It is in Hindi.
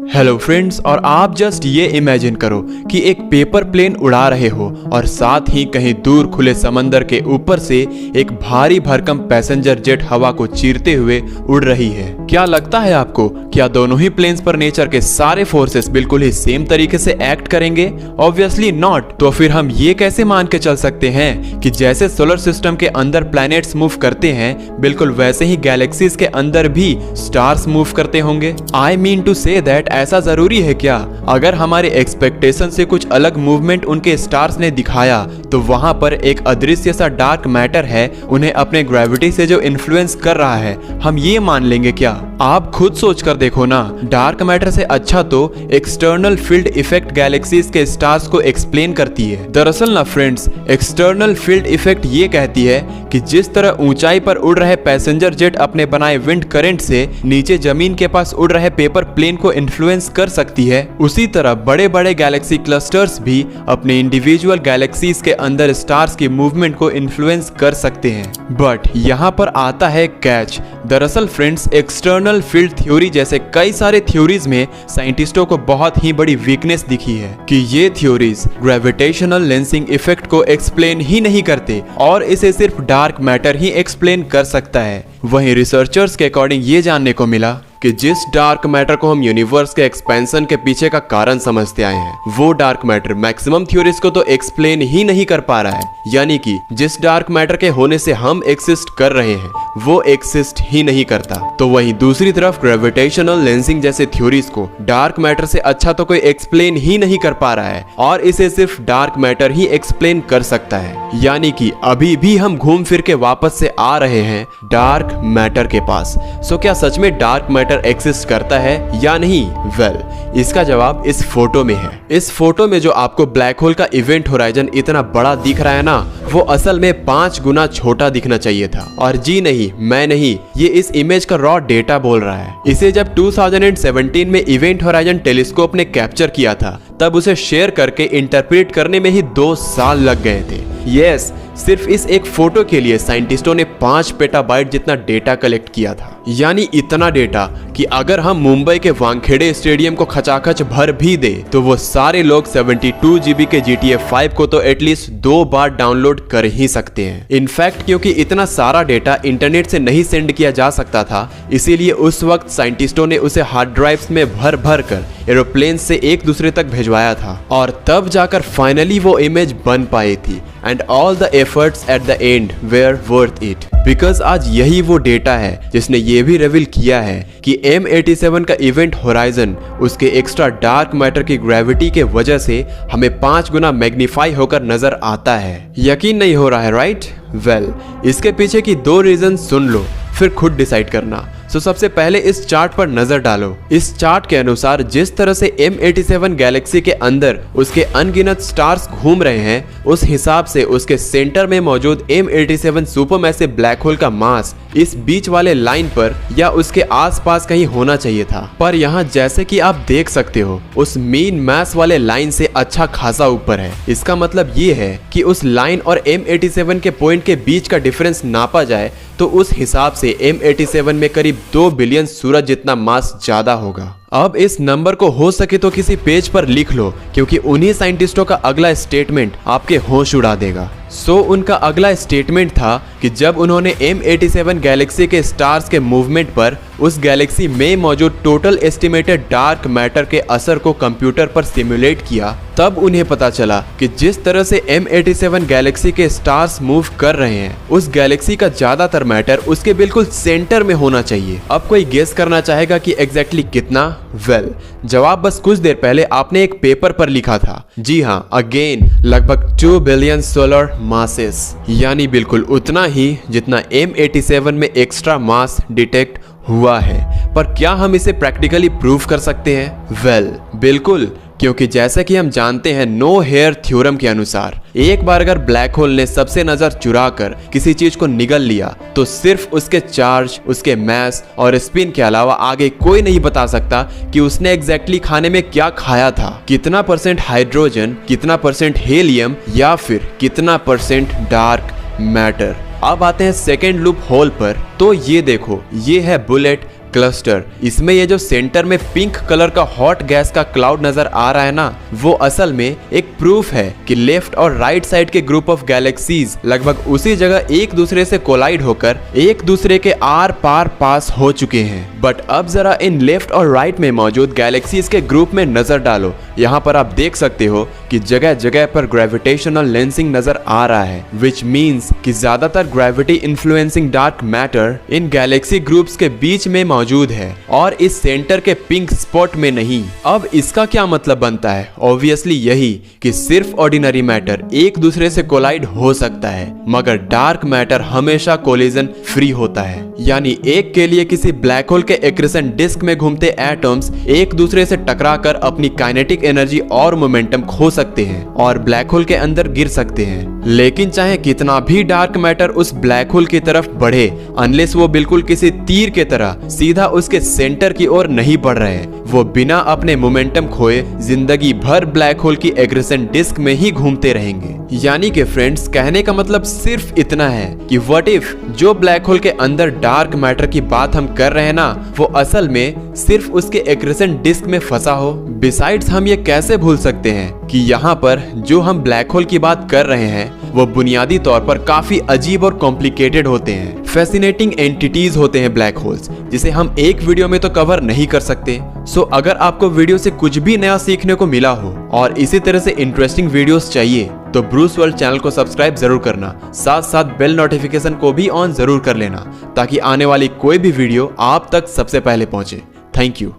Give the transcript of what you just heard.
हेलो फ्रेंड्स, और आप जस्ट ये इमेजिन करो कि एक पेपर प्लेन उड़ा रहे हो और साथ ही कहीं दूर खुले समंदर के ऊपर से एक भारी भरकम पैसेंजर जेट हवा को चीरते हुए उड़ रही है। क्या लगता है आपको, क्या दोनों ही प्लेन्स पर नेचर के सारे फोर्सेस बिल्कुल ही सेम तरीके से एक्ट करेंगे? Obviously not. तो फिर हम ये कैसे मान के चल सकते हैं कि जैसे सोलर सिस्टम के अंदर प्लैनेट्स मूव करते हैं, बिल्कुल वैसे ही गैलेक्सीज के अंदर भी स्टार्स मूव करते होंगे? I mean to say that ऐसा जरूरी है क्या? अगर हमारे एक्सपेक्टेशन से कुछ अलग मूवमेंट उनके स्टार्स ने दिखाया, तो वहां पर एक अदृश्य सा डार्क मैटर है उन्हें अपने ग्रेविटी से जो इन्फ्लुएंस कर रहा है, हम ये मान लेंगे क्या? आप खुद सोच कर देखो ना, डार्क मैटर से अच्छा तो एक्सटर्नल फील्ड इफेक्ट गैलेक्सीज के स्टार्स को एक्सप्लेन करती है। दरअसल ना फ्रेंड्स, एक्सटर्नल फील्ड इफेक्ट ये कहती है कि जिस तरह ऊंचाई पर उड़ रहे पैसेंजर जेट अपने बनाए विंड करंट से नीचे जमीन के पास उड़ रहे पेपर प्लेन को इन्फ्लुएंस कर सकती है, उसी तरह बड़े बड़े गैलेक्सी क्लस्टर्स भी अपने इंडिविजुअल गैलेक्सीज के अंदर स्टार्स की मूवमेंट को इन्फ्लुएंस कर सकते हैं। बट यहाँ पर आता है कैच। दरअसल फ्रेंड्स, एक्सटर्नल फील्ड थ्योरी जैसे कई सारे थ्योरीज में साइंटिस्टों को बहुत ही बड़ी वीकनेस दिखी है कि ये थ्योरीज ग्रेविटेशनल लेंसिंग इफेक्ट को एक्सप्लेन ही नहीं करते और इसे सिर्फ डार्क मैटर ही एक्सप्लेन कर सकता है। वहीं रिसर्चर्स के अकॉर्डिंग ये जानने को मिला कि जिस डार्क मैटर को हम यूनिवर्स के एक्सपेंशन के पीछे का कारण समझते आए हैं, वो डार्क मैटर मैक्सिमम थ्योरीज को तो एक्सप्लेन ही नहीं कर पा रहा है। यानी कि जिस डार्क मैटर के होने से हम एक्सिस्ट कर रहे हैं, वो एक्सिस्ट ही नहीं करता। तो वहीं दूसरी तरफ ग्रेविटेशनल लेंसिंग जैसे थ्योरीज को डार्क मैटर से अच्छा तो कोई एक्सप्लेन ही नहीं कर पा रहा है और इसे सिर्फ डार्क मैटर ही एक्सप्लेन कर सकता है। यानी कि अभी भी हम घूम फिर के वापस से आ रहे हैं डार्क मैटर के पास। सो क्या सच में डार्क मैटर एक्सिस्ट करता है या नहीं? वेल, इसका जवाब इस फोटो में है। इस फोटो में जो आपको ब्लैक होल का इवेंट होराइजन इतना बड़ा दिख रहा है ना, वो असल में 5 गुना छोटा दिखना चाहिए था। और जी नहीं, मैं नहीं, ये इस इमेज का रॉ डेटा बोल रहा है। इसे जब 2017 में इवेंट होराइजन टेलीस्कोप ने कैप्चर किया था, तब उसे शेयर करके इंटरप्रेट करने में ही 2 साल लग गए थे। यस, सिर्फ इस एक फोटो के लिए साइंटिस्टों ने 5 पेटाबाइट जितना डेटा कलेक्ट किया था। यानी इतना डेटा कि अगर हम मुंबई के वानखेड़े स्टेडियम को खचाखच भर भी दे, तो वो सारे लोग 72 GB के GTA 5 को तो एटलीस्ट 2 बार डाउनलोड कर ही सकते हैं। इनफैक्ट क्योंकि इतना सारा डेटा इंटरनेट से नहीं सेंड किया जा सकता था, इसीलिए उस वक्त साइंटिस्टों ने उसे हार्ड ड्राइव्स में भर भर कर एरोप्लेन से एक दूसरे तक भेजवाया था, और तब जाकर फाइनली वो इमेज बन पाई थी। And all the efforts at the end were worth it, because आज यही वो डेटा है जिसने ये भी रिवील किया है कि M87 का इवेंट होराइजन उसके एक्स्ट्रा डार्क मैटर की ग्रेविटी के वजह से हमें 5 गुना मैग्नीफाई होकर नजर आता है। यकीन नहीं हो रहा है, राइट? वेल, इसके पीछे की 2 रीजन सुन लो, फिर खुद डिसाइड करना। तो सबसे पहले इस चार्ट पर नजर डालो। इस चार्ट के अनुसार जिस तरह से M87 गैलेक्सी के अंदर उसके अनगिनत स्टार्स घूम रहे हैं, उस हिसाब से उसके सेंटर में मौजूद M87 सुपरमैसिव ब्लैक होल का मास इस बीच वाले लाइन पर या उसके आसपास कहीं होना चाहिए था। पर यहाँ जैसे कि आप देख सकते हो, उस मेन मास वाले लाइन से अच्छा खासा ऊपर है। इसका मतलब ये है कि उस लाइन और M87 के पॉइंट के बीच का डिफरेंस नापा जाए तो उस हिसाब से M87 में करीब 2 बिलियन सूरज जितना मास ज्यादा होगा। अब इस नंबर को हो सके तो किसी पेज पर लिख लो, क्योंकि उन्हीं साइंटिस्टों का अगला स्टेटमेंट आपके होश उड़ा देगा। उनका अगला स्टेटमेंट था कि जब उन्होंने M87 गैलेक्सी के स्टार्स के मूवमेंट पर उस गैलेक्सी में मौजूद टोटल एस्टिमेटेड डार्क मैटर के असर को कंप्यूटर पर सिमुलेट किया, तब उन्हें पता चला कि जिस तरह से M87 गैलेक्सी के स्टार्स मूव कर रहे हैं, उस गैलेक्सी का ज्यादातर मैटर उसके बिल्कुल सेंटर में होना चाहिए। अब कोई गेस करना चाहेगा कि एग्जैक्टली कितना? वेल, जवाब बस कुछ देर पहले आपने एक पेपर पर लिखा था। जी हाँ, अगेन लगभग 2 बिलियन सोलर मासेस, यानी बिल्कुल उतना ही जितना M87 में एक्स्ट्रा मास डिटेक्ट हुआ है। पर क्या हम इसे प्रैक्टिकली प्रूव कर सकते हैं? वेल, बिल्कुल, क्योंकि जैसा कि हम जानते हैं नो हेयर थ्योरम के अनुसार, एक बार अगर ब्लैक होल ने सबसे नजर चुरा कर किसी चीज को निगल लिया, तो सिर्फ उसके चार्ज, उसके मास और स्पिन के अलावा आगे कोई नहीं बता सकता कि उसने एग्जैक्टली खाने में क्या खाया था। कितना % हाइड्रोजन, कितना % हेलियम, या फिर कितना % डार्क मैटर। अब आते हैं सेकेंड लूप होल पर। तो ये देखो, ये है बुलेट क्लस्टर। इसमें ये जो सेंटर में पिंक कलर का हॉट गैस का क्लाउड नजर आ रहा है ना, वो असल में एक प्रूफ है कि लेफ्ट और राइट साइड के ग्रुप ऑफ गैलेक्सीज लगभग उसी जगह एक दूसरे से कोलाइड होकर एक दूसरे के आर पार पास हो चुके हैं। बट अब जरा इन लेफ्ट और राइट में मौजूद गैलेक्सीज के ग्रुप में नजर डालो। यहाँ पर आप देख सकते हो कि जगह जगह पर ग्रेविटेशनल लेंसिंग नजर आ रहा है, विच मीन्स कि ज्यादातर gravity influencing dark matter in Galaxy groups के बीच में मौजूद है और इस सेंटर के पिंक स्पॉट में नहीं। अब इसका क्या मतलब बनता है? ऑब्वियसली यही कि सिर्फ ऑर्डिनरी मैटर एक दूसरे से कोलाइड हो सकता है, मगर डार्क मैटर हमेशा कोलिजन फ्री होता है। यानी एक के लिए किसी ब्लैक होल के एक्रेसेंट डिस्क में घूमते एटम्स एक दूसरे से टकराकर अपनी काइनेटिक एनर्जी और मोमेंटम खो सकते हैं और ब्लैक होल के अंदर गिर सकते हैं। लेकिन चाहे कितना भी डार्क मैटर उस ब्लैक होल की तरफ बढ़े, अनलेस वो बिल्कुल किसी तीर के तरह सीधा उसके सेंटर की ओर नहीं बढ़ रहे, वो बिना अपने मोमेंटम खोए जिंदगी भर ब्लैक होल की एग्रेसेंट डिस्क में ही घूमते रहेंगे। यानी कि फ्रेंड्स, कहने का मतलब सिर्फ इतना है कि व्हाट इफ जो ब्लैक होल के अंदर डार्क मैटर की बात हम कर रहे हैं ना, वो असल में सिर्फ उसके एक्रेसेंट डिस्क में फंसा हो। बिसाइड्स हम ये कैसे भूल सकते हैं कि यहाँ पर जो हम ब्लैक होल की बात कर रहे हैं वो बुनियादी तौर पर काफी अजीब और कॉम्प्लिकेटेड होते हैं। फैसिनेटिंग एंटिटीज होते हैं ब्लैक होल्स, जिसे हम एक वीडियो में तो कवर नहीं कर सकते। सो अगर आपको वीडियो से कुछ भी नया सीखने को मिला हो और इसी तरह से इंटरेस्टिंग वीडियोस चाहिए तो ब्रूस वर्ल्ड चैनल को सब्सक्राइब जरूर करना, साथ साथ बेल नोटिफिकेशन को भी ऑन जरूर कर लेना ताकि आने वाली कोई भी वीडियो आप तक सबसे पहले पहुंचे। Thank you.